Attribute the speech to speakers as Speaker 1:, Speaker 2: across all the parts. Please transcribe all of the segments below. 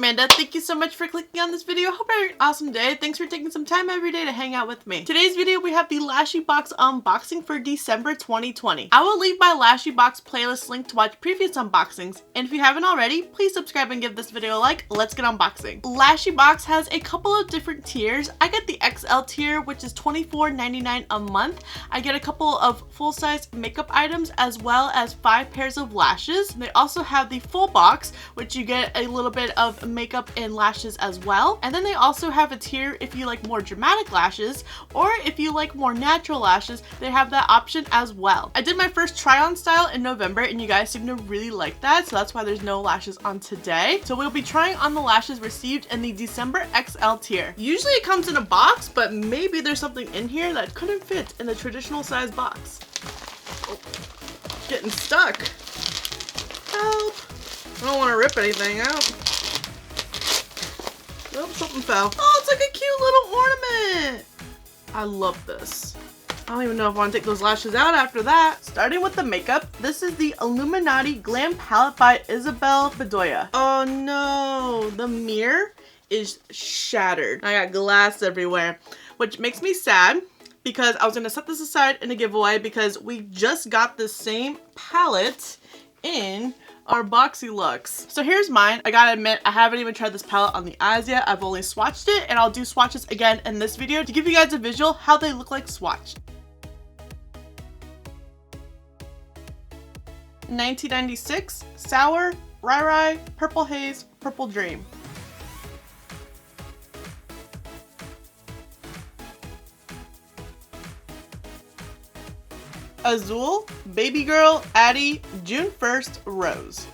Speaker 1: Amanda. Thank you so much for clicking on this video. Hope you have an awesome day. Thanks for taking some time every day to hang out with me. Today's video, we have the LASHYBOX unboxing for December 2020. I will leave my LASHYBOX playlist link to watch previous unboxings. And if you haven't already, please subscribe and give this video a like. Let's get unboxing. LASHYBOX has a couple of different tiers. I get the XL tier, which is $24.99 a month. I get a couple of full-size makeup items as well as 5 pairs of lashes. They also have the full box, which you get a little bit of makeup and lashes as well. And then they also have a tier if you like more dramatic lashes, or if you like more natural lashes, they have that option as well. I did my first try on style in November and you guys seem to really like that, so that's why there's no lashes on today. So we'll be trying on the lashes received in the December XL tier. Usually it comes in a box, but maybe there's something in here that couldn't fit in the traditional size box. Oh, getting stuck. Help. I don't want to rip anything out. Oh, something fell. Oh, it's like a cute little ornament. I love this. I don't even know if I want to take those lashes out after that. Starting with the makeup, this is the Illuminati Glam Palette by Isabel Bedoya. Oh no, the mirror is shattered. I got glass everywhere, which makes me sad because I was going to set this aside in a giveaway because we just got the same palette in our BOXYCHARM. So here's mine. I gotta admit, I haven't even tried this palette on the eyes yet. I've only swatched it, and I'll do swatches again in this video to give you guys a visual how they look like swatched. 1996, Sour, Rai Rai, Purple Haze, Purple Dream. Azul, Baby Girl, Addie, June 1st, Rose.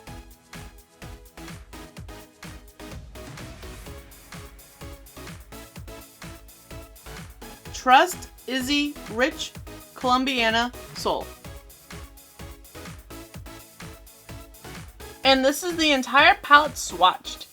Speaker 1: Trust, Izzy, Rich, Colombiana, Soul. And this is the entire palette swatched.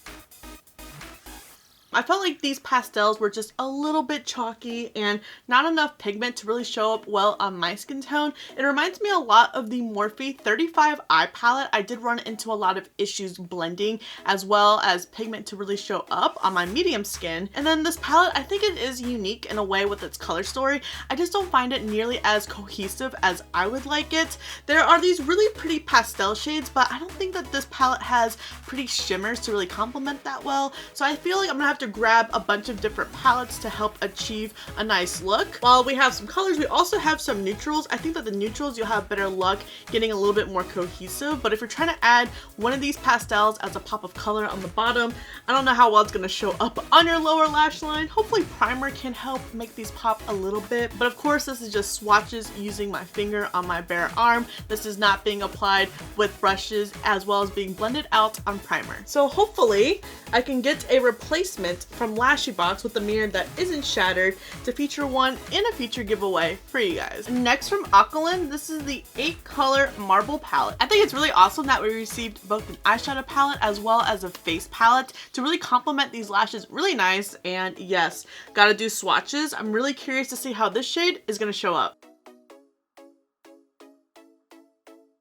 Speaker 1: I felt like these pastels were just a little bit chalky and not enough pigment to really show up well on my skin tone. It reminds me a lot of the Morphe 35 eye palette. I did run into a lot of issues blending as well as pigment to really show up on my medium skin. And then this palette, I think it is unique in a way with its color story. I just don't find it nearly as cohesive as I would like it. There are these really pretty pastel shades, but I don't think that this palette has pretty shimmers to really complement that well. So I feel like I'm gonna have to grab a bunch of different palettes to help achieve a nice look. While we have some colors, we also have some neutrals. I think that the neutrals you'll have better luck getting a little bit more cohesive, but if you're trying to add one of these pastels as a pop of color on the bottom, I don't know how well it's going to show up on your lower lash line. Hopefully primer can help make these pop a little bit, but of course this is just swatches using my finger on my bare arm. This is not being applied with brushes as well as being blended out on primer. So hopefully I can get a replacement from LASHYBOX with a mirror that isn't shattered to feature one in a future giveaway for you guys. Next from Aqualin, this is the 8 color marble palette. I think it's really awesome that we received both an eyeshadow palette as well as a face palette to really complement these lashes really nice. And yes, gotta do swatches. I'm really curious to see how this shade is gonna show up.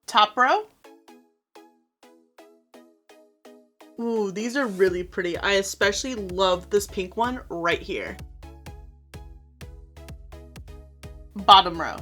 Speaker 1: Top row. Ooh, these are really pretty. I especially love this pink one right here. Bottom row.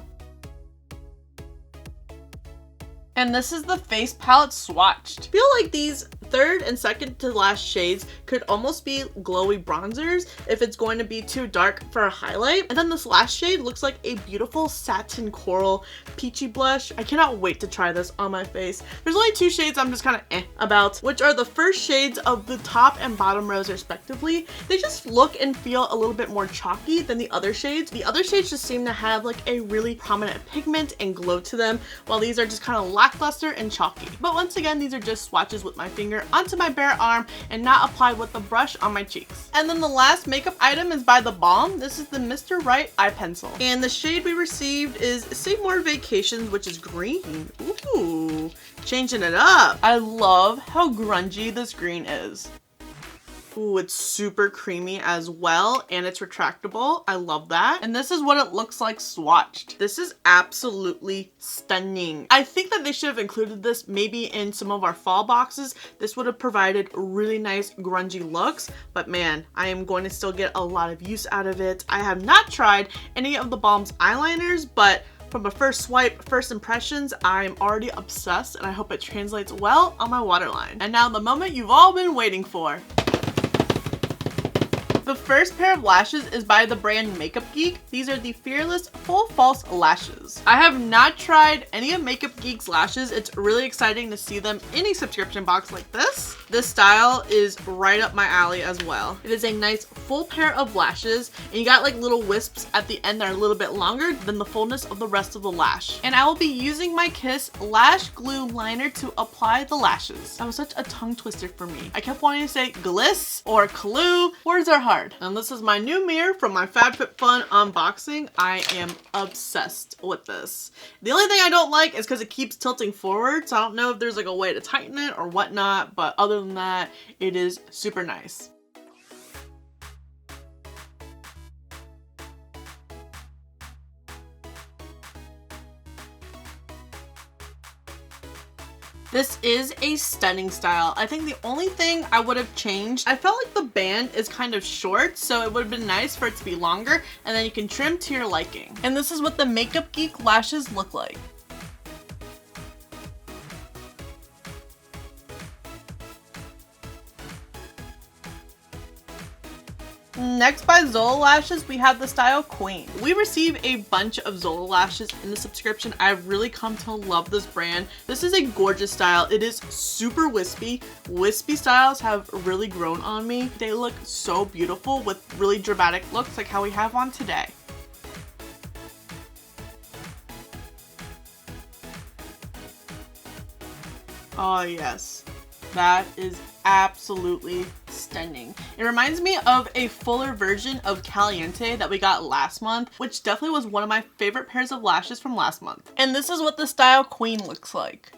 Speaker 1: And this is the face palette swatched. I feel like these third and second to last shades could almost be glowy bronzers if it's going to be too dark for a highlight. And then this last shade looks like a beautiful satin coral peachy blush. I cannot wait to try this on my face. There's only 2 shades I'm just kind of about, which are the first shades of the top and bottom rows respectively. They just look and feel a little bit more chalky than the other shades. The other shades just seem to have like a really prominent pigment and glow to them, while these are just kind of lackluster and chalky. But once again, these are just swatches with my finger onto my bare arm and not applied with the brush on my cheeks. And then the last makeup item is by The Balm. This is the Mr. Right eye pencil. And the shade we received is Save More Vacations, which is green. Ooh, changing it up. I love how grungy this green is. Ooh, it's super creamy as well, and it's retractable. I love that. And this is what it looks like swatched. This is absolutely stunning. I think that they should have included this maybe in some of our fall boxes. This would have provided really nice grungy looks, but man, I am going to still get a lot of use out of it. I have not tried any of the Balm's eyeliners, but from a first swipe, first impressions, I'm already obsessed, and I hope it translates well on my waterline. And now the moment you've all been waiting for. The first pair of lashes is by the brand Makeup Geek. These are the Fearless Full False Lashes. I have not tried any of Makeup Geek's lashes. It's really exciting to see them in a subscription box like this. This style is right up my alley as well. It is a nice full pair of lashes, and you got like little wisps at the end that are a little bit longer than the fullness of the rest of the lash. And I will be using my Kiss Lash Glue Liner to apply the lashes. That was such a tongue twister for me. I kept wanting to say gliss or glue. Words are hard. And this is my new mirror from my FabFitFun unboxing. I am obsessed with this. The only thing I don't like is because it keeps tilting forward, so I don't know if there's like a way to tighten it or whatnot, but other than that, it is super nice. This is a stunning style. I think the only thing I would have changed, I felt like the band is kind of short, so it would have been nice for it to be longer, and then you can trim to your liking. And this is what the Makeup Geek lashes look like. Next, by Zola Lashes, we have the style Queen. We receive a bunch of Zola lashes in the subscription. I've really come to love this brand. This is a gorgeous style. It is super wispy. Wispy styles have really grown on me. They look so beautiful with really dramatic looks like how we have on today. Oh yes, that is absolutely stunning. It reminds me of a fuller version of Caliente that we got last month, which definitely was one of my favorite pairs of lashes from last month. And this is what the style Queen looks like.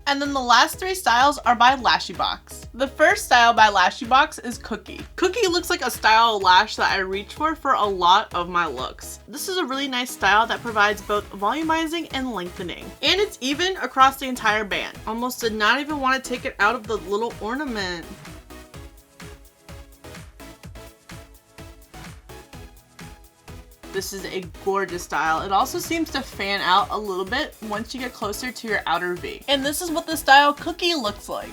Speaker 1: And then the last three styles are by LASHYBOX. The first style by LASHYBOX is Cookie. Cookie looks like a style of lash that I reach for a lot of my looks. This is a really nice style that provides both volumizing and lengthening. And it's even across the entire band. Almost did not even want to take it out of the little ornament. This is a gorgeous style. It also seems to fan out a little bit once you get closer to your outer V. And this is what the style Cookie looks like.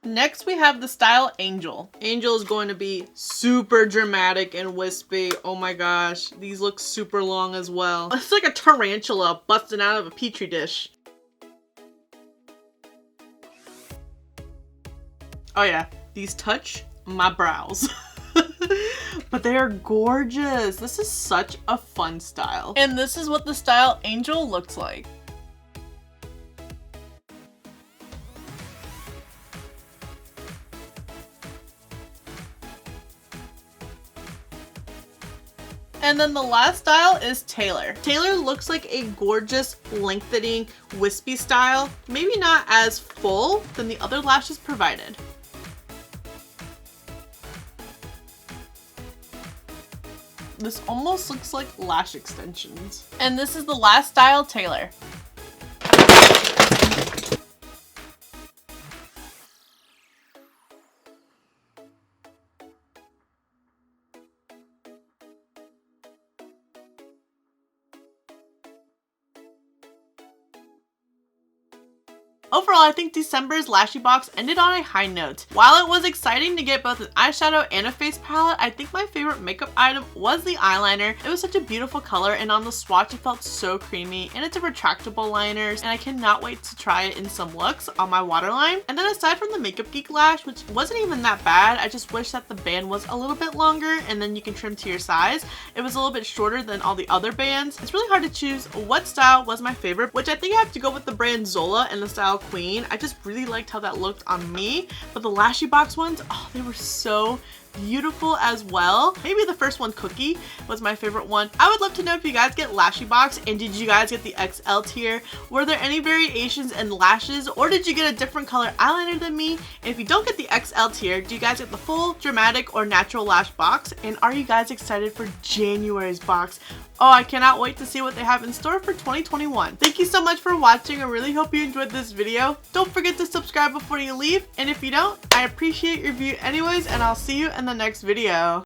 Speaker 1: Next, we have the style Angel. Angel is going to be super dramatic and wispy. Oh my gosh, these look super long as well. It's like a tarantula busting out of a petri dish. Oh yeah, these touch my brows. But they are gorgeous. This is such a fun style. And this is what the style Angel looks like. And then the last style is Taylor. Taylor looks like a gorgeous lengthening wispy style, maybe not as full than the other lashes provided. This almost looks like lash extensions. And this is the last style Taylor. Overall, I think December's LASHYBOX ended on a high note. While it was exciting to get both an eyeshadow and a face palette, I think my favorite makeup item was the eyeliner. It was such a beautiful color, and on the swatch it felt so creamy, and it's a retractable liner, and I cannot wait to try it in some looks on my waterline. And then aside from the Makeup Geek lash, which wasn't even that bad, I just wish that the band was a little bit longer and then you can trim to your size. It was a little bit shorter than all the other bands. It's really hard to choose what style was my favorite, which I think I have to go with the brand Zola and the style Queen. I just really liked how that looked on me. But the LASHYBOX ones, oh, they were so beautiful as well. Maybe the first one, Cookie, was my favorite one. I would love to know if you guys get LASHYBOX, and did you guys get the XL tier? Were there any variations in lashes, or did you get a different color eyeliner than me? And if you don't get the XL tier, do you guys get the full, dramatic, or natural lash box? And are you guys excited for January's box? Oh, I cannot wait to see what they have in store for 2021. Thank you so much for watching. I really hope you enjoyed this video. Don't forget to subscribe before you leave, and if you don't, I appreciate your view anyways, and I'll see you in the next video.